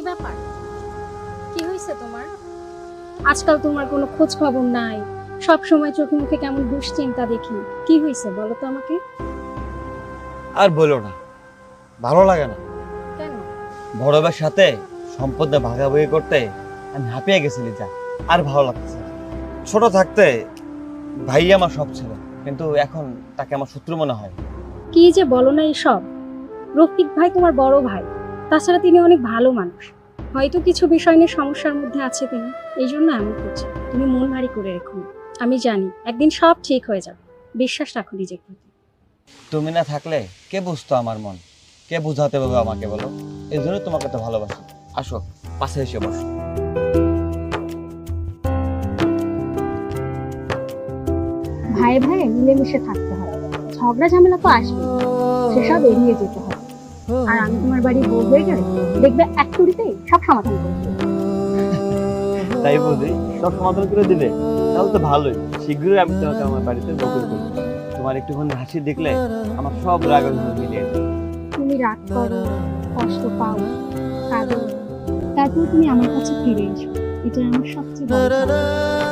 ব্যাপার? কি হয়েছে তোমার? আজকাল তোমার কোনো খোঁজ খবর নাই, সব সময় চোখে মুখে কেমন দুশ্চিন্তা দেখি। কি হয়েছে বলো তো আমাকে। আর বলো না, ভালো লাগে না। কেন? বড় ভাইয়ের সাথে সম্পদে ভাগাভাগি করতে আমি হাঁপিয়ে গেছি লিজা। আর ভালো লাগতেছে না। ছোট থাকতে ভাই আমার সব ছিল, কিন্তু এখন তাকে আমার শত্রু মনে হয়। কি যে বলো না এসব। রফিক ভাই তোমার বড় ভাই, তাছাড়া তিনি অনেক ভালো মানুষ। হয়তো কিছু বিষয় নিয়ে সমস্যার মধ্যে আছে তিনি, এই জন্য এমন করছে। তুমি মন ভারী করে রেখো না। আমি জানি একদিন সব ঠিক হয়ে যাবে। বিশ্বাস রাখো নিজের প্রতি। তুমি না থাকলে কে বুঝতো আমার মন? কে বুঝাতে পারবে আমাকে বলো? এই জন্য তোমাকে তো ভালোবাসি। আসো, পাশে এসে বসো। ভাই ভাই মিলেমিশে থাকতে হয়, ঝগড়া ঝামেলা তো আসবে, সেসব এড়িয়ে যেতে হয়। আর আমি তোমার বাড়ি বউ হয়ে গেলে দেখবে এক তুড়িতেই সব সমাধান করে দেবো। তাই বুঝি সব সমাধান করে দিলে? তাহলে তো ভালোই। শীঘ্রই আমি তোমাকে আমার বাড়িতে বকুল করবো। তোমার একটুখানি হাসি দেখলে আমার সব রাগ অভিমান মিলিয়ে যাবে। তুমি রাগ করো, কষ্ট পাও, কাঁদো, তারপর তুমি আমার কাছে ফিরে এসো। এটা আমার সবচেয়ে বড় পাওনা।